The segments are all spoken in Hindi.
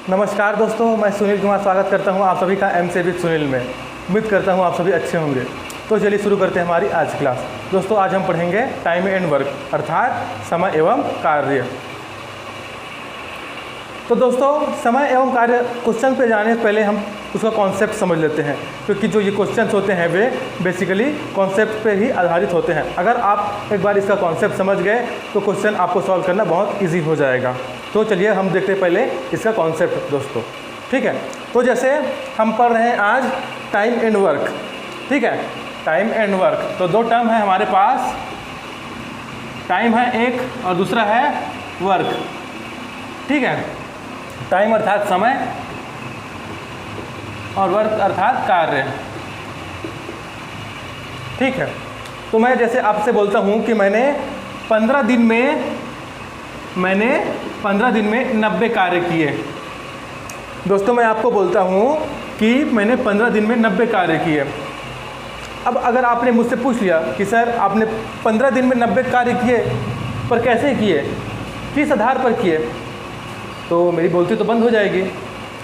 नमस्कार दोस्तों, मैं सुनील कुमार स्वागत करता हूं आप सभी का एमसी विद सुनील में। उम्मीद करता हूं आप सभी अच्छे होंगे। तो चलिए शुरू करते हैं हमारी आज की क्लास। दोस्तों आज हम पढ़ेंगे टाइम एंड वर्क अर्थात समय एवं कार्य। तो दोस्तों समय एवं कार्य क्वेश्चन पे जाने से पहले हम उसका कॉन्सेप्ट समझ लेते हैं, क्योंकि जो ये क्वेश्चंस होते हैं वे बेसिकली कॉन्सेप्ट पे ही आधारित होते हैं। अगर आप एक बार इसका कॉन्सेप्ट समझ गए तो क्वेश्चन आपको सॉल्व करना बहुत ईजी हो जाएगा। तो चलिए हम देखते हैं पहले इसका कॉन्सेप्ट दोस्तों, ठीक है। तो जैसे हम पढ़ रहे हैं आज टाइम एंड वर्क, ठीक है। टाइम एंड वर्क तो दो टर्म है हमारे पास, टाइम है एक और दूसरा है वर्क, ठीक है। टाइम अर्थात समय और वर्क अर्थात कार्य, ठीक है। तो मैं जैसे आपसे बोलता हूँ कि मैंने 15 दिन में 90 कार्य किए। दोस्तों मैं आपको बोलता हूँ कि मैंने 15 दिन में 90 कार्य किए। अब अगर आपने मुझसे पूछ लिया कि सर आपने 15 दिन में 90 कार्य किए, पर कैसे किए, किस आधार पर किए, तो मेरी बोलती तो बंद हो जाएगी,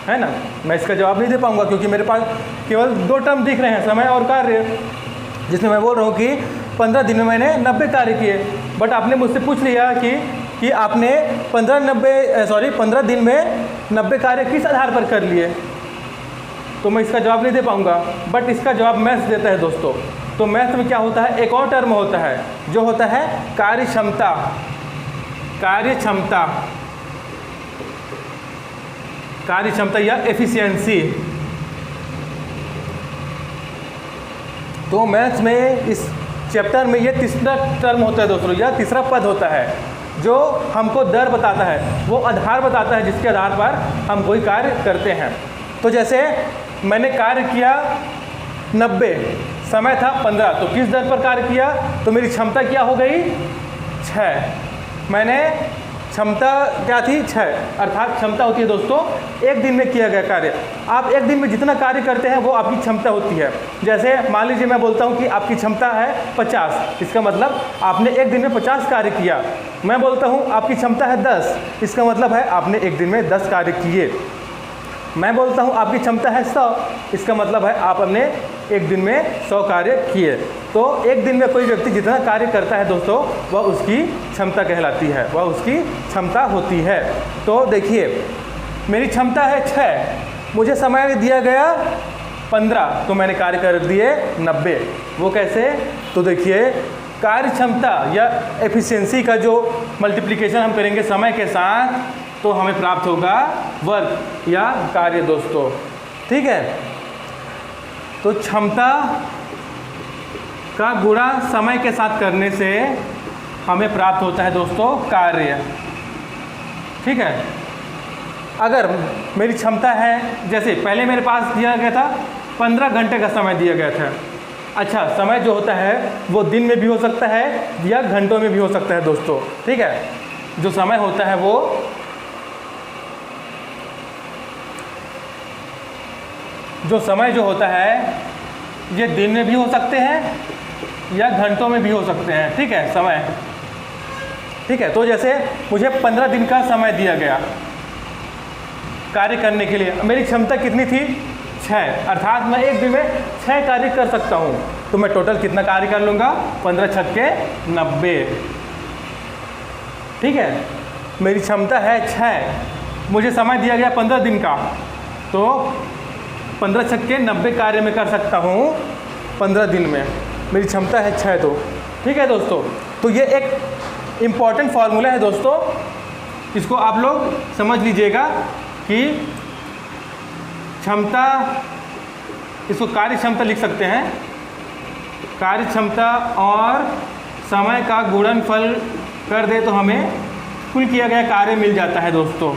है ना। मैं इसका जवाब नहीं दे पाऊँगा, क्योंकि मेरे पास केवल दो टर्म दिख रहे हैं, समय और कार्य, जिसमें मैं बोल रहा हूँ कि 15 दिन में मैंने 90 कार्य किए। बट आपने मुझसे पूछ लिया कि आपने 15 दिन में 90 कार्य किस आधार पर कर लिए, तो मैं इसका जवाब नहीं दे पाऊँगा। बट इसका जवाब मैथ्स देता है दोस्तों। तो मैथ्स में क्या होता है, एक और टर्म होता है जो होता है कार्य क्षमता या एफिशिएंसी। तो मैथ्स में इस चैप्टर में ये तीसरा टर्म होता है दोस्तों, या तीसरा पद होता है जो हमको दर बताता है, वो आधार बताता है जिसके आधार पर हम कोई कार्य करते हैं। तो जैसे मैंने कार्य किया 90, समय था 15, तो किस दर पर कार्य किया, तो मेरी क्षमता क्या हो गई 6। मैंने क्षमता क्या थी 6, अर्थात क्षमता होती है दोस्तों एक दिन में किया गया कार्य। आप एक दिन में जितना कार्य करते हैं वो आपकी क्षमता होती है। जैसे मान लीजिए मैं बोलता हूँ कि आपकी क्षमता है 50, इसका मतलब आपने एक दिन में 50 कार्य किया। मैं बोलता हूँ आपकी क्षमता है 10, इसका मतलब है आपने एक दिन में 10 कार्य किए। मैं बोलता हूँ आपकी क्षमता है 100, इसका मतलब है आप अपने एक दिन में 100 कार्य किए। तो एक दिन में कोई व्यक्ति जितना कार्य करता है दोस्तों वह उसकी क्षमता कहलाती है, वह उसकी क्षमता होती है। तो देखिए मेरी क्षमता है 6, मुझे समय दिया गया 15, तो मैंने कार्य कर दिए 90। वो कैसे, तो देखिए कार्य क्षमता या एफिशिएंसी का जो मल्टीप्लिकेशन हम करेंगे समय के साथ, तो हमें प्राप्त होगा वर्क या कार्य दोस्तों, ठीक है। तो क्षमता का गुणा समय के साथ करने से हमें प्राप्त होता है दोस्तों कार्य, ठीक है। अगर मेरी क्षमता है, जैसे पहले मेरे पास दिया गया था 15 घंटे का समय दिया गया था। अच्छा, समय जो होता है वो दिन में भी हो सकता है या घंटों में भी हो सकता है दोस्तों, ठीक है। जो समय होता है वो ये दिन में भी हो सकते हैं या घंटों में भी हो सकते हैं, ठीक है, समय, ठीक है। तो जैसे मुझे 15 दिन का समय दिया गया कार्य करने के लिए, मेरी क्षमता कितनी थी 6, अर्थात मैं एक दिन में 6 कार्य कर सकता हूँ। तो मैं टोटल कितना कार्य कर लूँगा, 15 छक्के 90, ठीक है। मेरी क्षमता है 6, मुझे समय दिया गया 15 दिन का, तो 15 छक्के 90 कार्य में कर सकता हूँ 15 दिन में। मेरी क्षमता है 6, तो ठीक है दोस्तों। तो ये एक इम्पॉर्टेंट फार्मूला है दोस्तों, इसको आप लोग समझ लीजिएगा कि क्षमता, इसको कार्य क्षमता लिख सकते हैं, कार्य क्षमता और समय का गुणनफल कर दे तो हमें कुल किया गया कार्य मिल जाता है दोस्तों।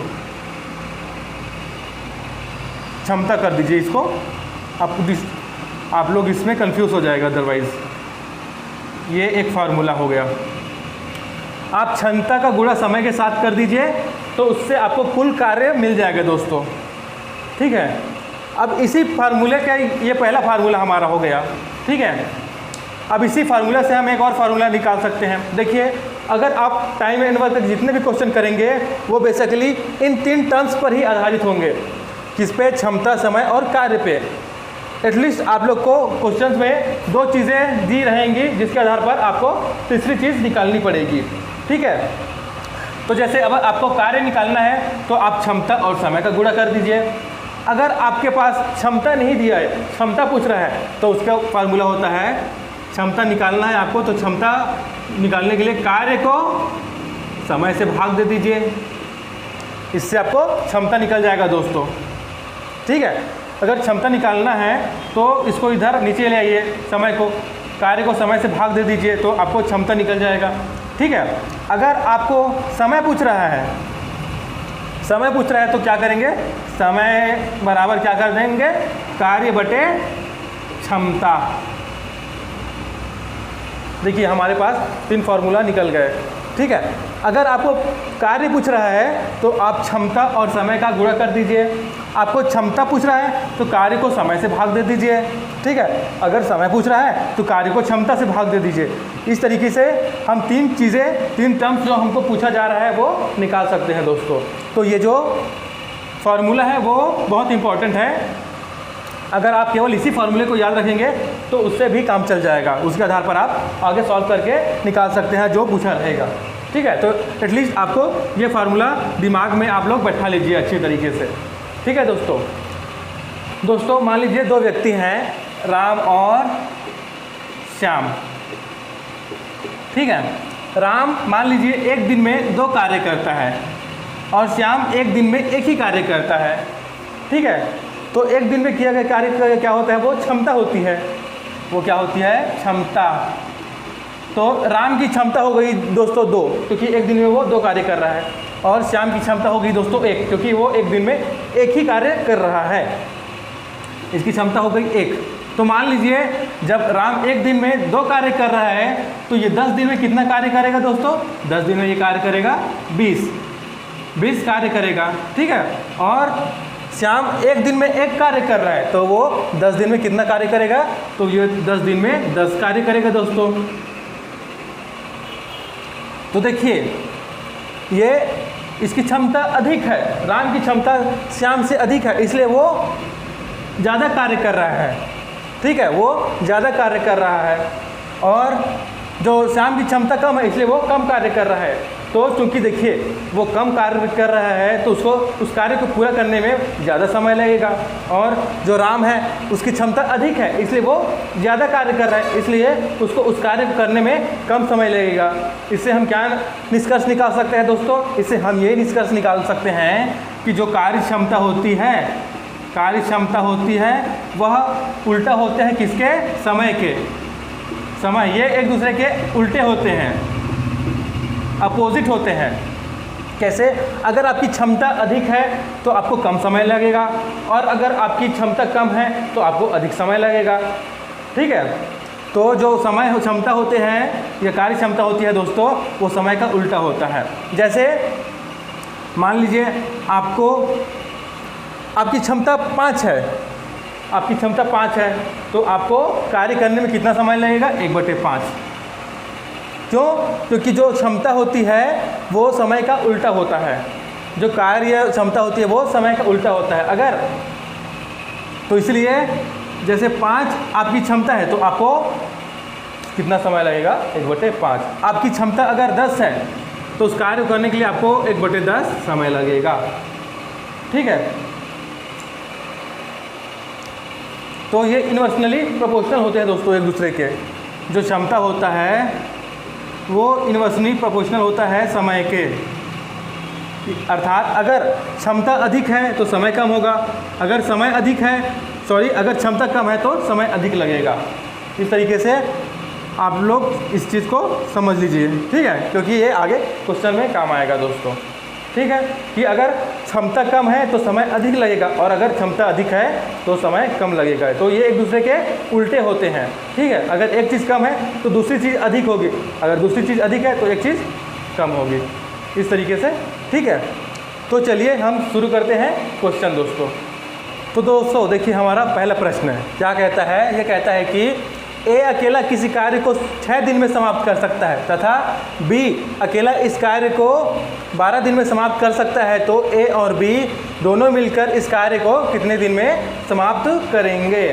क्षमता कर दीजिए इसको, आप लोग इसमें कंफ्यूज हो जाएगा, अदरवाइज ये एक फार्मूला हो गया। आप क्षमता का गुणा समय के साथ कर दीजिए तो उससे आपको कुल कार्य मिल जाएगा दोस्तों, ठीक है। अब इसी फार्मूले का ये पहला फार्मूला हमारा हो गया, ठीक है। अब इसी फार्मूला से हम एक और फार्मूला निकाल सकते हैं। देखिए अगर आप टाइम एंड वर्क तक जितने भी क्वेश्चन करेंगे वो बेसिकली इन 3 टर्म्स पर ही आधारित होंगे। किस पे? क्षमता, समय और कार्य पे। एटलीस्ट आप लोग को क्वेश्चंस में 2 चीज़ें दी रहेंगी जिसके आधार पर आपको तीसरी चीज़ निकालनी पड़ेगी। ठीक है, तो जैसे अब आपको कार्य निकालना है तो आप क्षमता और समय का गुणा कर दीजिए। अगर आपके पास क्षमता नहीं दिया है, क्षमता पूछ रहा है, तो उसका फार्मूला होता है, क्षमता निकालना है आपको तो क्षमता निकालने के लिए कार्य को समय से भाग दे दीजिए, इससे आपको क्षमता निकल जाएगा दोस्तों। ठीक है, अगर क्षमता निकालना है तो इसको इधर नीचे ले आइए, समय को, कार्य को समय से भाग दे दीजिए तो आपको क्षमता निकल जाएगा। ठीक है, अगर आपको समय पूछ रहा है, समय पूछ रहा है तो क्या करेंगे? समय बराबर क्या कर देंगे? कार्य बटे क्षमता। देखिए हमारे पास 3 फार्मूला निकल गए। ठीक है, अगर आपको कार्य पूछ रहा है तो आप क्षमता और समय का गुणा कर दीजिए। आपको क्षमता पूछ रहा है तो कार्य को समय से भाग दे दीजिए। ठीक है, अगर समय पूछ रहा है तो कार्य को क्षमता से भाग दे दीजिए। इस तरीके से हम 3 चीज़ें, 3 टर्म्स जो हमको पूछा जा रहा है वो निकाल सकते हैं दोस्तों। तो ये जो फार्मूला है वो बहुत इंपॉर्टेंट है। अगर आप केवल इसी फार्मूले को याद रखेंगे तो उससे भी काम चल जाएगा, उसके आधार पर आप आगे सॉल्व करके निकाल सकते हैं जो पूछा रहेगा। ठीक है, तो एटलीस्ट आपको ये फार्मूला दिमाग में आप लोग बैठा लीजिए अच्छी तरीके से। ठीक है दोस्तों, मान लीजिए 2 व्यक्ति हैं, राम और श्याम। ठीक है, राम मान लीजिए एक दिन में 2 कार्य करता है और श्याम एक दिन में एक ही कार्य करता है। ठीक है, तो एक दिन में किया गया कार्य क्या होता है? वो क्षमता होती है। वो क्या होती है? क्षमता। तो राम की क्षमता हो गई दोस्तों 2, क्योंकि एक दिन में वो 2 कार्य कर रहा है, और श्याम की क्षमता हो गई दोस्तों 1, क्योंकि वो एक दिन में एक ही कार्य कर रहा है। इसकी क्षमता हो गई 1। तो मान लीजिए जब राम एक दिन में 2 कार्य कर रहा है तो ये 10 दिन में कितना कार्य करेगा दोस्तों? 10 दिन में ये कार्य करेगा 20 कार्य करेगा। ठीक है, और श्याम एक दिन में 1 कार्य कर रहा है तो वो 10 दिन में कितना कार्य करेगा? तो ये 10 दिन में 10 कार्य करेगा दोस्तों। तो देखिए ये इसकी क्षमता अधिक है, राम की क्षमता श्याम से अधिक है, इसलिए वो ज़्यादा कार्य कर रहा है। ठीक है, वो ज़्यादा कार्य कर रहा है, और जो श्याम की क्षमता कम है इसलिए वो कम कार्य कर रहा है। तो चूँकि देखिए वो कम कार्य कर रहा है तो उसको उस कार्य को पूरा करने में ज़्यादा समय लगेगा, और जो राम है उसकी क्षमता अधिक है इसलिए वो ज़्यादा कार्य कर रहा है, इसलिए उसको उस कार्य को करने में कम समय लगेगा। इससे हम क्या निष्कर्ष निकाल सकते हैं दोस्तों? इससे हम ये निष्कर्ष निकाल सकते हैं कि जो कार्य क्षमता होती है वह उल्टा होते हैं किसके? समय के। समय ये एक दूसरे के उल्टे होते हैं, अपोजिट होते हैं। कैसे? अगर आपकी क्षमता अधिक है तो आपको कम समय लगेगा, और अगर आपकी क्षमता कम है तो आपको अधिक समय लगेगा। ठीक है, तो जो समय क्षमता होते हैं या कार्य क्षमता होती है दोस्तों, वो समय का उल्टा होता है। जैसे मान लीजिए आपकी क्षमता 5 है, आपकी क्षमता 5 है तो आपको कार्य करने में कितना समय लगेगा? 1/5। क्यों? क्योंकि जो क्षमता होती है वो समय का उल्टा होता है, जो कार्य क्षमता होती है वो समय का उल्टा होता है। अगर तो इसलिए जैसे 5 आपकी क्षमता है तो आपको कितना समय लगेगा? 1/5। आपकी क्षमता अगर 10 है तो उस कार्य को करने के लिए आपको 1/10 समय लगेगा। ठीक है, तो ये इन्वर्सनली प्रोपोर्शनल होते हैं दोस्तों एक दूसरे के। जो क्षमता होता है वो इन्वर्सनली प्रोपोर्शनल होता है समय के, अर्थात अगर क्षमता अधिक है तो समय कम होगा, अगर क्षमता कम है तो समय अधिक लगेगा। इस तरीके से आप लोग इस चीज़ को समझ लीजिए। ठीक है, क्योंकि ये आगे क्वेश्चन में काम आएगा दोस्तों। ठीक है, कि अगर क्षमता कम है तो समय अधिक लगेगा, और अगर क्षमता अधिक है तो समय कम लगेगा। तो ये एक दूसरे के उल्टे होते हैं। ठीक है, अगर एक चीज़ कम है तो दूसरी चीज़ अधिक होगी, अगर दूसरी चीज़ अधिक है तो एक चीज़ कम होगी, इस तरीके से। ठीक है, तो चलिए हम शुरू करते हैं क्वेश्चन दोस्तों। तो दोस्तों देखिए हमारा पहला प्रश्न है, क्या कहता है? ये कहता है कि ए अकेला किसी कार्य को 6 दिन में समाप्त कर सकता है तथा बी अकेला इस कार्य को 12 दिन में समाप्त कर सकता है, तो ए और बी दोनों मिलकर इस कार्य को कितने दिन में समाप्त करेंगे।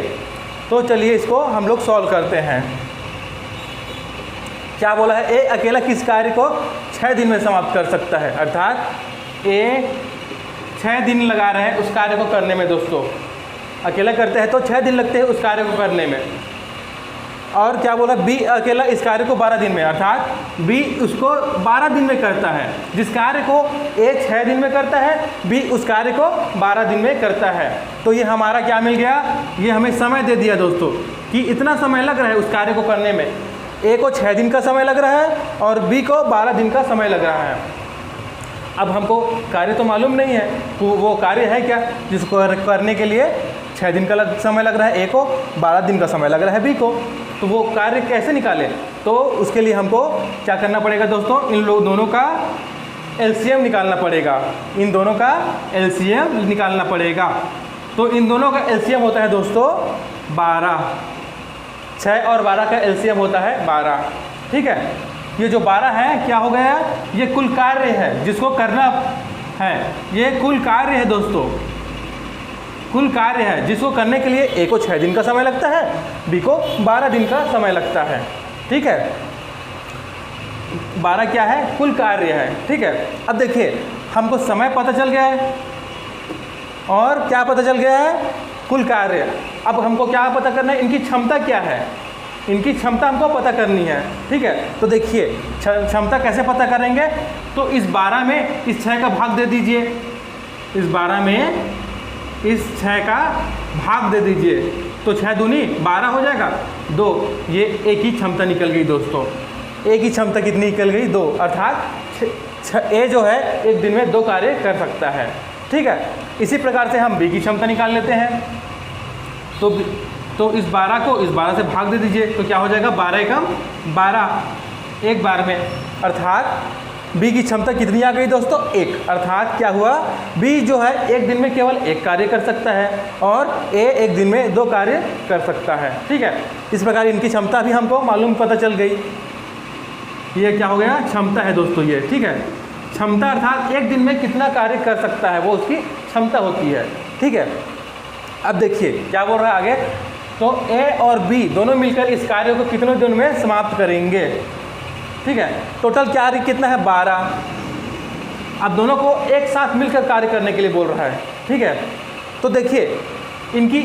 तो चलिए इसको हम लोग सॉल्व करते हैं। क्या बोला है, ए अकेला किस कार्य को 6 दिन में समाप्त कर सकता है, अर्थात ए 6 दिन लगा रहे हैं उस कार्य को करने में। दोस्तों अकेला करते हैं तो 6 दिन लगते हैं उस कार्य को करने में। और क्या बोला, बी अकेला इस कार्य को 12 दिन में, अर्थात बी उसको 12 दिन में करता है। जिस कार्य को ए 6 दिन में करता है, बी उस कार्य को 12 दिन में करता है। तो ये हमारा क्या मिल गया, ये हमें समय दे दिया दोस्तों कि इतना समय लग रहा है उस कार्य को करने में। ए को 6 दिन का समय लग रहा है और बी को 12 दिन का समय लग रहा है। अब हमको कार्य तो मालूम नहीं है, तो वो कार्य है क्या जिसको करने के लिए 6 दिन का समय लग रहा है ए को, 12 दिन का समय लग रहा है बी को। तो वो कार्य कैसे निकालें, तो उसके लिए हमको क्या करना पड़ेगा दोस्तों, इन लोग दोनों का एलसीएम निकालना पड़ेगा। इन दोनों का एलसीएम निकालना पड़ेगा। तो इन दोनों का एलसीएम होता है दोस्तों 12। 6 और 12 का एलसीएम होता है 12। ठीक है, ये जो 12 है क्या हो गया, ये कुल कार्य है जिसको करना है। ये कुल कार्य है दोस्तों, कुल कार्य है जिसको करने के लिए ए को 6 दिन का समय लगता है, बी को 12 दिन का समय लगता है। ठीक है, 12 क्या है, कुल कार्य है। ठीक है, अब देखिए हमको समय पता चल गया है और क्या पता चल गया है, कुल कार्य। अब हमको क्या पता करना है, इनकी क्षमता क्या है, इनकी क्षमता हमको पता करनी है। ठीक है, तो देखिए क्षमता कैसे पता करेंगे, तो इस 12 में इस 6 का भाग दे दीजिए, इस 12 में इस 6 का भाग दे दीजिए, तो 6 दूनी 12 हो जाएगा, 2। ये ए की क्षमता निकल गई दोस्तों। ए की क्षमता कितनी निकल गई, 2, अर्थात ए जो है एक दिन में 2 कार्य कर सकता है। ठीक है, इसी प्रकार से हम बी की क्षमता निकाल लेते हैं। तो इस 12 को इस 12 से भाग दे दीजिए, तो क्या हो जाएगा, 12 एकम 12 एक बार में, अर्थात बी की क्षमता कितनी आ गई दोस्तों, 1। अर्थात क्या हुआ, बी जो है एक दिन में केवल 1 कार्य कर सकता है और ए एक दिन में 2 कार्य कर सकता है। ठीक है, इस प्रकार इनकी क्षमता भी हमको मालूम पता चल गई। ये क्या हो गया, क्षमता है दोस्तों ये। ठीक है, क्षमता अर्थात एक दिन में कितना कार्य कर सकता है, वो उसकी क्षमता होती है। ठीक है, अब देखिए क्या बोल रहा है आगे, तो ए और बी दोनों मिलकर इस कार्य को कितने दिन में समाप्त करेंगे। ठीक है, टोटल कार्य कितना है, 12। अब दोनों को एक साथ मिलकर कार्य करने के लिए बोल रहा है। ठीक है, तो देखिए इनकी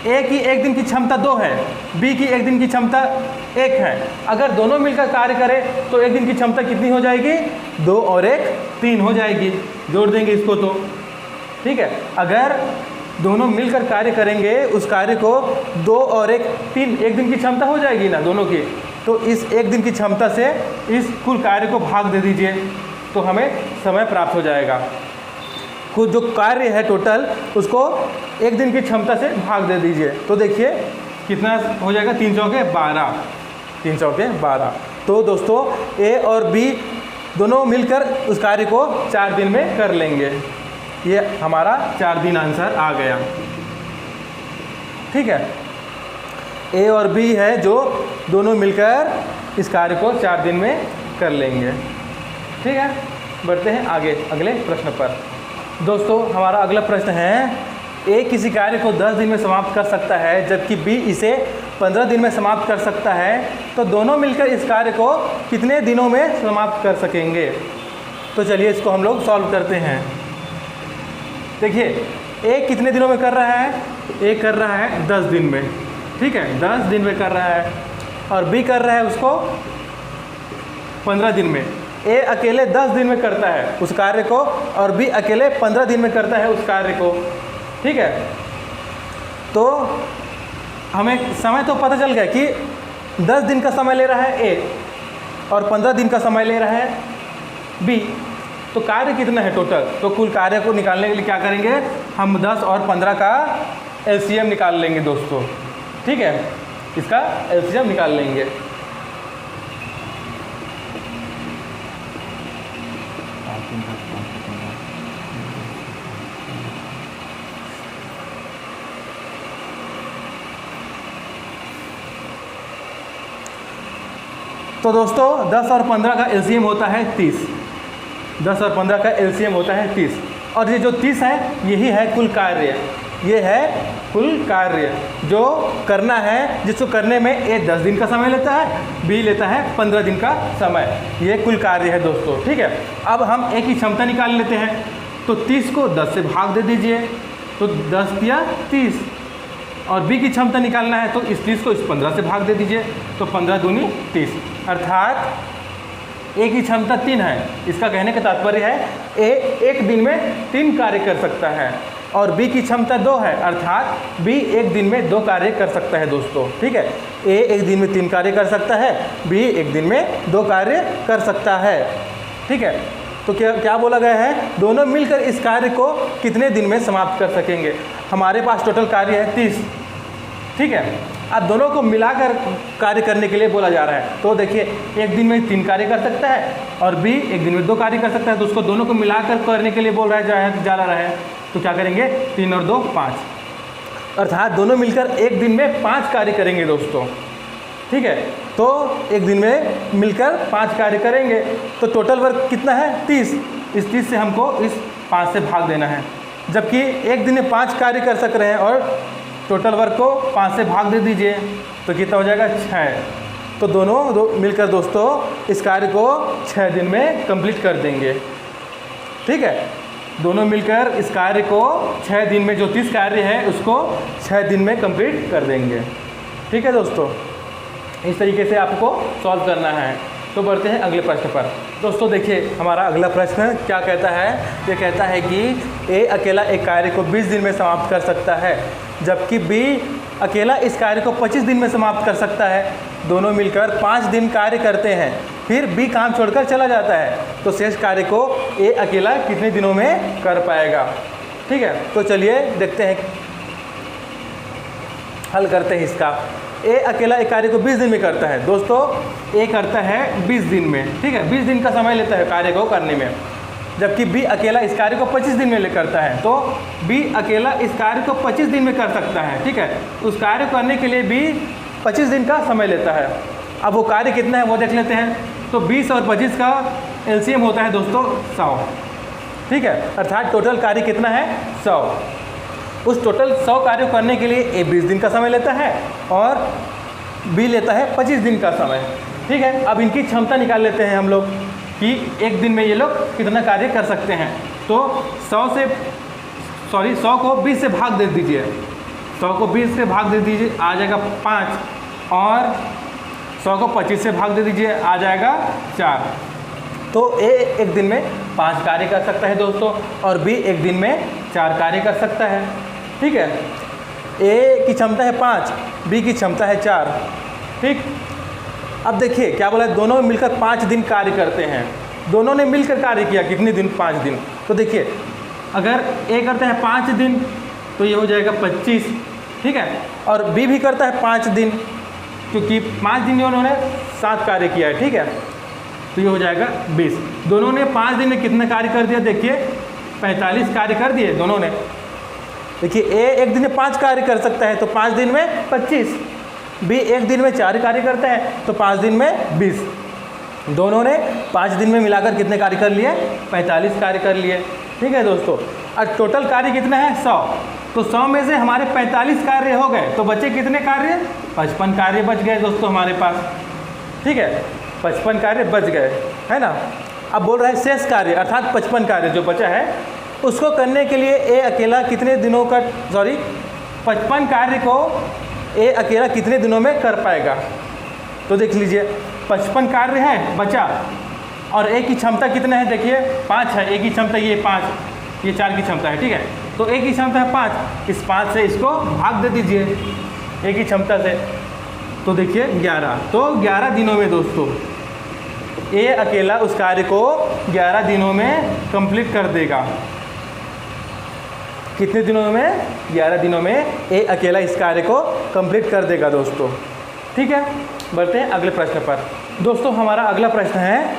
ए की एक दिन की क्षमता 2 है, बी की एक दिन की क्षमता 1 है। अगर दोनों मिलकर कार्य करें तो एक दिन की क्षमता कितनी हो जाएगी, 2 और 1 3 हो जाएगी। जोड़ देंगे इसको तो। ठीक है, अगर दोनों मिलकर कार्य करेंगे उस कार्य को, 2 और 1 3, एक दिन की क्षमता हो जाएगी ना दोनों की। तो इस एक दिन की क्षमता से इस कुल कार्य को भाग दे दीजिए, तो हमें समय प्राप्त हो जाएगा। कुल जो कार्य है टोटल उसको एक दिन की क्षमता से भाग दे दीजिए, तो देखिए कितना हो जाएगा, 3 चौके 12, 3 चौके 12। तो दोस्तों ए और बी दोनों मिलकर उस कार्य को 4 दिन में कर लेंगे। ये हमारा 4 दिन आंसर आ गया। ठीक है, ए और बी है जो दोनों मिलकर इस कार्य को 4 दिन में कर लेंगे। ठीक है, बढ़ते हैं आगे अगले प्रश्न पर। दोस्तों हमारा अगला प्रश्न है, ए किसी कार्य को 10 दिन में समाप्त कर सकता है जबकि बी इसे 15 दिन में समाप्त कर सकता है, तो दोनों मिलकर इस कार्य को कितने दिनों में समाप्त कर सकेंगे। तो चलिए इसको हम लोग सॉल्व करते हैं। देखिए ए कितने दिनों में कर रहा है, ए कर रहा है 10 दिन में। ठीक है, 10 दिन में कर रहा है, और बी कर रहा है उसको 15 दिन में। ए अकेले 10 दिन में करता है उस कार्य को और बी अकेले 15 दिन में करता है उस कार्य को। ठीक है, तो हमें समय तो पता चल गया कि 10 दिन का समय ले रहा है ए और 15 दिन का समय ले रहा है बी। तो कार्य कितना है टोटल, तो कुल कार्य को निकालने के लिए क्या करेंगे, हम 10 और 15 का एलसीएम निकाल लेंगे दोस्तों। ठीक है, इसका एलसीएम निकाल लेंगे। तो दोस्तों 10 और 15 का एलसीएम होता है 30। 10 और 15 का एलसीएम होता है 30, और ये जो 30 है यही है कुल कार्य। ये है कुल कार्य जो करना है, जिसको करने में ए 10 दिन का समय लेता है, बी लेता है 15 दिन का समय। ये कुल कार्य है दोस्तों, ठीक है। अब हम ए की क्षमता निकाल लेते हैं। तो 30 को 10 से भाग दे दीजिए, तो 10 या 30। और बी की क्षमता निकालना है तो इस 30 को इस 15 से भाग दे दीजिए, तो 15 दूनी 30। अर्थात ए की क्षमता 3 है। इसका कहने का तात्पर्य है ए एक दिन में 3 कार्य कर सकता है, और बी की क्षमता 2 है, अर्थात बी एक दिन में 2 कार्य कर सकता है दोस्तों, ठीक है। ए एक दिन में 3 कार्य कर सकता है, बी एक दिन में 2 कार्य कर सकता है, ठीक है। तो क्या बोला गया है, दोनों मिलकर इस कार्य को कितने दिन में समाप्त कर सकेंगे। हमारे पास टोटल कार्य है 30, ठीक है। अब दोनों को मिलाकर कार्य करने के लिए बोला जा रहा है। तो देखिए एक दिन में 3 कार्य कर सकता है और बी एक दिन में 2 कार्य कर सकता है, तो उसको दोनों को मिलाकर करने के लिए बोल रहा है जा रहा है। तो क्या करेंगे, 3 और 2 5, अर्थात दोनों मिलकर एक दिन में 5 कार्य करेंगे दोस्तों, ठीक है। तो एक दिन में मिलकर 5 कार्य करेंगे, तो टोटल वर्क कितना है 30। इस 30 से हमको इस 5 से भाग देना है, जबकि एक दिन में 5 कार्य कर सक रहे हैं, और टोटल वर्क को 5 से भाग दे दीजिए, तो कितना हो जाएगा 6। तो दोनों मिलकर दोस्तों इस कार्य को 6 दिन में कंप्लीट कर देंगे, ठीक है। दोनों मिलकर इस कार्य को 6 दिन में, जो 30 कार्य है उसको 6 दिन में कंप्लीट कर देंगे, ठीक है दोस्तों। इस तरीके से आपको सॉल्व करना है। तो बढ़ते हैं अगले प्रश्न पर। दोस्तों देखिए हमारा अगला प्रश्न क्या कहता है, ये कहता है कि ए अकेला एक कार्य को 20 दिन में समाप्त कर सकता है, जबकि बी अकेला इस कार्य को 25 दिन में समाप्त कर सकता है। दोनों मिलकर 5 दिन कार्य करते हैं, फिर बी काम छोड़कर चला जाता है, तो शेष कार्य को ए अकेला कितने दिनों में कर पाएगा, ठीक है। तो चलिए देखते हैं, हल करते हैं इसका। ए अकेला एक कार्य को 20 दिन में करता है दोस्तों, ए करता है 20 दिन में, ठीक है। 20 दिन का समय लेता है कार्य को करने में, जबकि बी अकेला इस कार्य को 25 दिन में करता है। तो बी अकेला इस कार्य को 25 दिन में कर सकता है, ठीक है। उस कार्य करने के लिए बी 25 दिन का समय लेता है। अब वो कार्य कितना है वो देख लेते हैं। तो 20 और 25 का एलसीएम होता है दोस्तों 100, ठीक है। अर्थात टोटल कार्य कितना है 100। उस टोटल 100 कार्य करने के लिए ए 20 दिन का समय लेता है और बी लेता है 25 दिन का समय, ठीक है। अब इनकी क्षमता निकाल लेते हैं हम लोग कि एक दिन में ये लोग कितना कार्य कर सकते हैं। तो 100 को 20 से भाग दे दीजिए, 100 को 20 से भाग दे दीजिए, आ जाएगा 5, और 100 को 25 से भाग दे दीजिए, आ जाएगा 4। तो ए एक दिन में 5 कार्य कर सकता है दोस्तों, और बी एक दिन में 4 कार्य कर सकता है, ठीक है। ए की क्षमता है 5, बी की क्षमता है 4, ठीक। अब देखिए क्या बोला है, दोनों मिलकर 5 दिन कार्य करते हैं। दोनों ने मिलकर कार्य किया कितने दिन, 5 दिन। तो देखिए अगर ए करता है 5 दिन तो ये हो जाएगा 25, ठीक है। और बी भी करता है 5 दिन, क्योंकि 5 दिन उन्होंने 7 कार्य किया है, ठीक है। तो ये हो जाएगा 20। दोनों ने 5 दिन में कितने कार्य कर दिया, देखिए 45 कार्य कर दिए दोनों ने। देखिए ए एक दिन में 5 कार्य कर सकता है, तो 5 दिन में 25। बी एक दिन में 4 कार्य करता है, तो 5 दिन में 20। दोनों ने 5 दिन में मिलाकर कितने कार्य कर लिए, 45 कार्य कर लिए, ठीक है दोस्तों। और टोटल कार्य कितना है 100। तो 100 में से हमारे 45 कार्य हो गए, तो बचे कितने कार्य, 55 कार्य बच गए दोस्तों हमारे पास, ठीक है। 55 कार्य बच गए, है ना। अब बोल रहा है शेष कार्य, अर्थात 55 कार्य जो बचा है उसको करने के लिए ए अकेला कितने दिनों का, 55 कार्य को ए अकेला कितने दिनों में कर पाएगा। तो देख लीजिए 55 कार्य है बचा, और ए की क्षमता कितना है, देखिए 5 है। ए की क्षमता ये 5, ये 4 की क्षमता है, ठीक है। तो ए की क्षमता है 5, इस 5 से इसको भाग दे दीजिए ए की क्षमता से, तो देखिए 11। तो 11 दिनों में दोस्तों ए अकेला उस कार्य को 11 दिनों में कंप्लीट कर देगा। कितने दिनों में, 11 दिनों में ए अकेला इस कार्य को कंप्लीट कर देगा दोस्तों, ठीक है। बढ़ते हैं अगले प्रश्न पर। दोस्तों हमारा अगला प्रश्न है,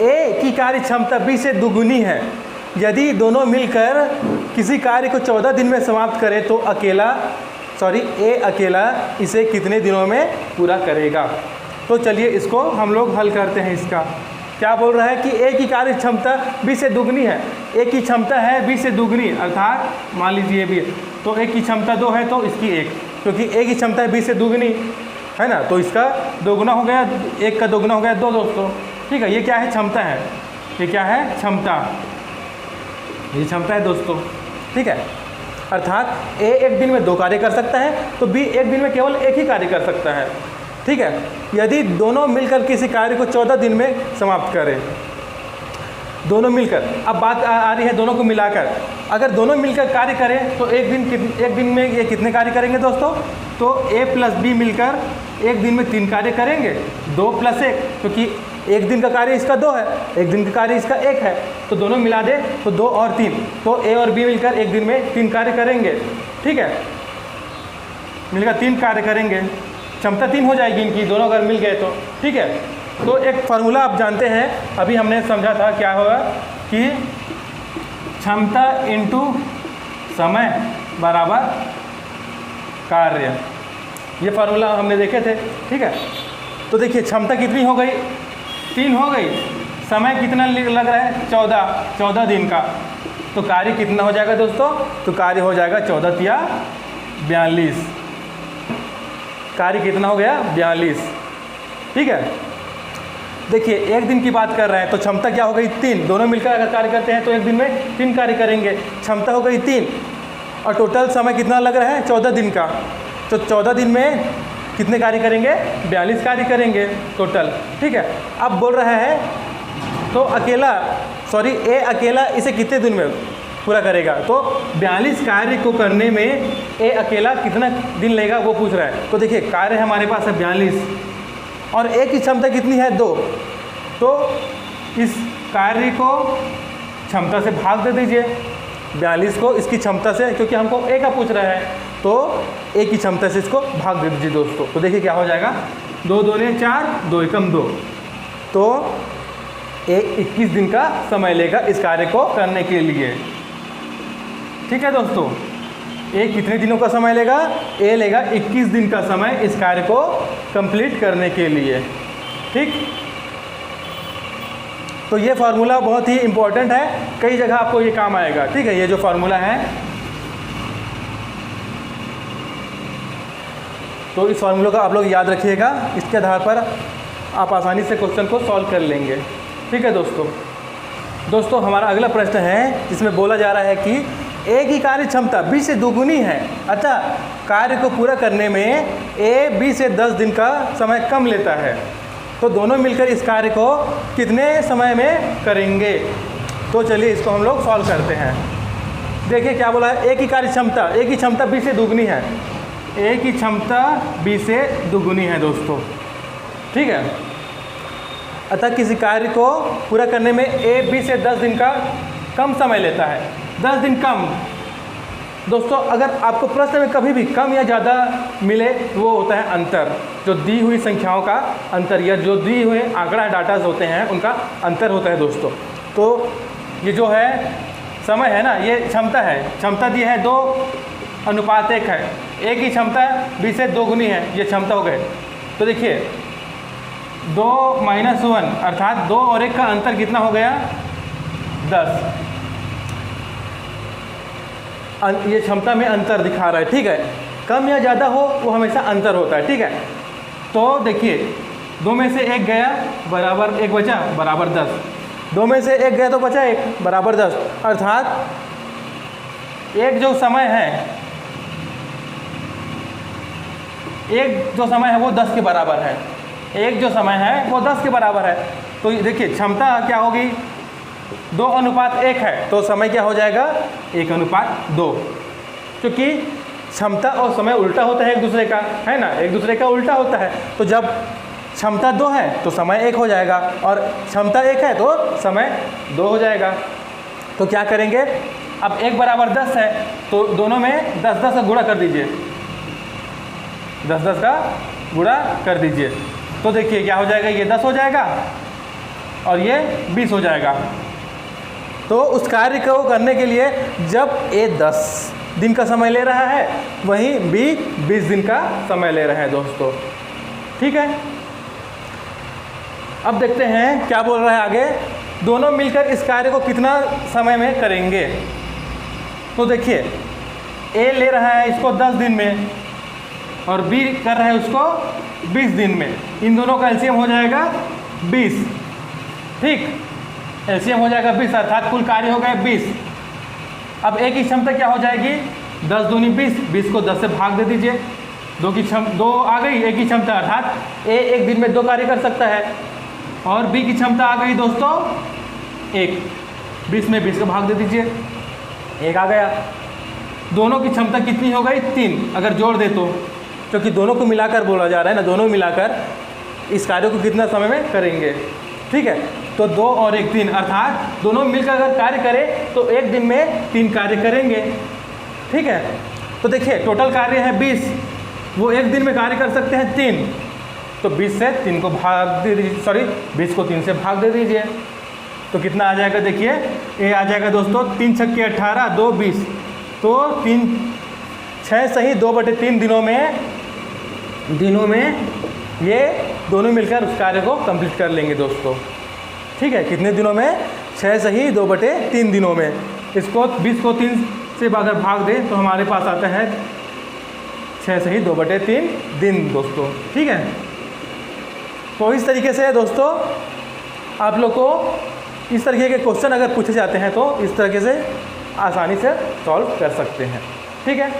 ए की कार्य क्षमता बी से दुगुनी है, यदि दोनों मिलकर किसी कार्य को 14 दिन में समाप्त करें तो ए अकेला इसे कितने दिनों में पूरा करेगा। तो चलिए इसको हम लोग हल करते हैं। इसका क्या बोल रहा है कि ए की कार्य क्षमता बी से दुगनी है। ए की क्षमता है बी से दुगनी, अर्थात मान लीजिए ये भी है, तो ए की क्षमता 2 है तो इसकी 1, क्योंकि ए की क्षमता है बी से दुगनी है ना, तो इसका दोगुना हो गया, 1 का दोगुना हो गया 2 दोस्तों। ठीक है, ये क्या है? क्षमता है। ये क्या है? क्षमता। ये क्षमता है दोस्तों। ठीक है, अर्थात ए एक दिन में 2 कार्य कर सकता है तो बी एक दिन में केवल 1 ही कार्य कर सकता है। ठीक है, यदि दोनों मिलकर किसी कार्य को 14 दिन में समाप्त करें, दोनों मिलकर, अब बात आ रही है दोनों को मिलाकर, अगर दोनों मिलकर कार्य करें तो एक दिन में ये कितने कार्य करेंगे दोस्तों? तो ए प्लस बी मिलकर एक दिन में 3 कार्य करेंगे, 2 + 1, क्योंकि एक दिन का कार्य इसका 2 है, एक दिन का कार्य इसका 1 है, तो दोनों मिला दे तो 2 और 3, तो ए और बी मिलकर एक दिन में 3 कार्य करेंगे। ठीक है, मिलकर 3 कार्य करेंगे, क्षमता 3 हो जाएगी इनकी, दोनों अगर मिल गए तो। ठीक है, तो एक फार्मूला आप जानते हैं, अभी हमने समझा था क्या होगा कि क्षमता इंटू समय बराबर कार्य, ये फार्मूला हमने देखे थे। ठीक है, तो देखिए क्षमता कितनी हो गई? 3 हो गई। समय कितना लग रहा है? 14 दिन का। तो कार्य कितना हो जाएगा दोस्तों? तो कार्य हो जाएगा 14 या 42। कार्य कितना हो गया? 42। ठीक है, देखिए एक दिन की बात कर रहे हैं तो क्षमता क्या हो गई? 3। दोनों मिलकर अगर कार्य करते हैं तो एक दिन में 3 कार्य करेंगे, क्षमता हो गई 3, और टोटल समय कितना लग रहा है? 14 दिन का। तो 14 दिन में कितने कार्य करेंगे? 42 कार्य करेंगे टोटल। ठीक है, अब बोल रहा है तो ए अकेला इसे कितने दिन में पूरा करेगा? तो 42 कार्य को करने में ए अकेला कितना दिन लेगा वो पूछ रहा है। तो देखिए कार्य हमारे पास है 42 और ए की क्षमता कितनी है? 2। तो इस कार्य को क्षमता से भाग दे दीजिए, 42 को इसकी क्षमता से, क्योंकि हमको ए का पूछ रहा है, तो ए की क्षमता से इसको भाग दे दीजिए दोस्तों। तो देखिए क्या हो जाएगा? 2 दूने 4, 2 एकम 2, तो ए 21 दिन का समय लेगा इस कार्य को करने के लिए। ठीक है दोस्तों, ए कितने दिनों का समय लेगा? ए लेगा 21 दिन का समय इस कार्य को कंप्लीट करने के लिए। ठीक, तो ये फार्मूला बहुत ही इम्पोर्टेंट है, कई जगह आपको ये काम आएगा। ठीक है, ये जो फार्मूला है, तो इस फार्मूला का आप लोग याद रखिएगा, इसके आधार पर आप आसानी से क्वेश्चन को सॉल्व कर लेंगे। ठीक है दोस्तों, हमारा अगला प्रश्न है जिसमें बोला जा रहा है कि ए की कार्य क्षमता बी से दोगुनी है, अतः कार्य को पूरा करने में ए बी से 10 दिन का समय कम लेता है, तो दोनों मिलकर इस कार्य को कितने समय में करेंगे? तो चलिए इसको हम लोग सॉल्व करते हैं। देखिए क्या बोला है? ए की कार्य क्षमता, ए की क्षमता बी से दुगनी है, ए की क्षमता बी से दुगुनी है दोस्तों। ठीक है, अतः किसी कार्य को पूरा करने में ए बी से 10 दिन का कम समय लेता है। 10 दिन कम दोस्तों, अगर आपको प्रश्न में कभी भी कम या ज़्यादा मिले, वो होता है अंतर, जो दी हुई संख्याओं का अंतर या जो दी हुए आंकड़ा डाटाज होते हैं उनका अंतर होता है दोस्तों। तो ये जो है समय है ना, ये क्षमता है, क्षमता दी है 2:1 है, ए की क्षमता बी से दोगुनी है, ये क्षमता हो गए। तो देखिए 2 - 1 अर्थात 2 और 1 का अंतर कितना हो गया? 10। ये क्षमता में अंतर दिखा रहा है। ठीक है, कम या ज़्यादा हो वो हमेशा अंतर होता है। ठीक है, तो देखिए 2 में से 1 गया बराबर 1 बचा बराबर 10, 2 में से 1 गया तो बचा 1 बराबर 10, अर्थात एक जो समय है वो 10 के बराबर है, एक जो समय है वो 10 के बराबर है। तो देखिए क्षमता क्या होगी? 2:1 है, तो समय क्या हो जाएगा? 1:2, क्योंकि क्षमता और समय उल्टा होता है एक दूसरे का, है ना, एक दूसरे का उल्टा होता है। तो जब क्षमता 2 है तो समय 1 हो जाएगा, और क्षमता 1 है तो समय 2 हो जाएगा। तो क्या करेंगे? अब 1 बराबर 10 है, तो दोनों में 10-10 का गुणा कर दीजिए, 10-10 का गुणा कर दीजिए। तो देखिए क्या हो जाएगा? ये 10 हो जाएगा और ये 20 हो जाएगा। तो उस कार्य को करने के लिए जब ए 10 दिन का समय ले रहा है, वहीं बी 20 दिन का समय ले रहा है दोस्तों। ठीक है, अब देखते हैं क्या बोल रहा है आगे, दोनों मिलकर इस कार्य को कितना समय में करेंगे। तो देखिए ए ले रहा है इसको 10 दिन में और बी कर रहा है उसको 20 दिन में। इन दोनों का एलसीएम हो जाएगा 20, ठीक, एलसीएम हो जाएगा 20 अर्थात कुल कार्य हो गए 20। अब ए की क्षमता क्या हो जाएगी, 10 दूनी 20, 20 को 10 से भाग दे दीजिए, 2 आ गई ए की क्षमता, अर्थात ए एक दिन में 2 कार्य कर सकता है। और बी की क्षमता आ गई दोस्तों 1, 20 में 20 को भाग दे दीजिए, 1 आ गया। दोनों की क्षमता कितनी हो गई, 3, अगर जोड़ दे तो, क्योंकि दोनों को मिलाकर बोला जा रहा है ना, दोनों मिलाकर इस कार्य को कितना समय में करेंगे, ठीक है। तो 2 और 1 3, अर्थात दोनों मिलकर अगर कार्य करें तो एक दिन में 3 कार्य करेंगे, ठीक है। तो देखिए टोटल कार्य है 20, वो एक दिन में कार्य कर सकते हैं 3, तो 20 से 3 को भाग दे दीजिए, सॉरी 20 को 3 से भाग दे दीजिए, तो कितना आ जाएगा, देखिए ए आ जाएगा दोस्तों 3 छक्के 18, 2 20, तो 3 6 सही 2/3 दिनों में ये दोनों मिलकर उस कार्य को कंप्लीट कर लेंगे दोस्तों, ठीक है। कितने दिनों में, 6 सही 2/3 दिनों में। इसको 20 को 3 से अगर भाग दें तो हमारे पास आता है 6 सही 2/3 दिन दोस्तों, ठीक है। तो इस तरीके से दोस्तों आप लोग को इस तरीके के क्वेश्चन अगर पूछे जाते हैं तो इस तरीके से आसानी से सॉल्व कर सकते हैं, ठीक है।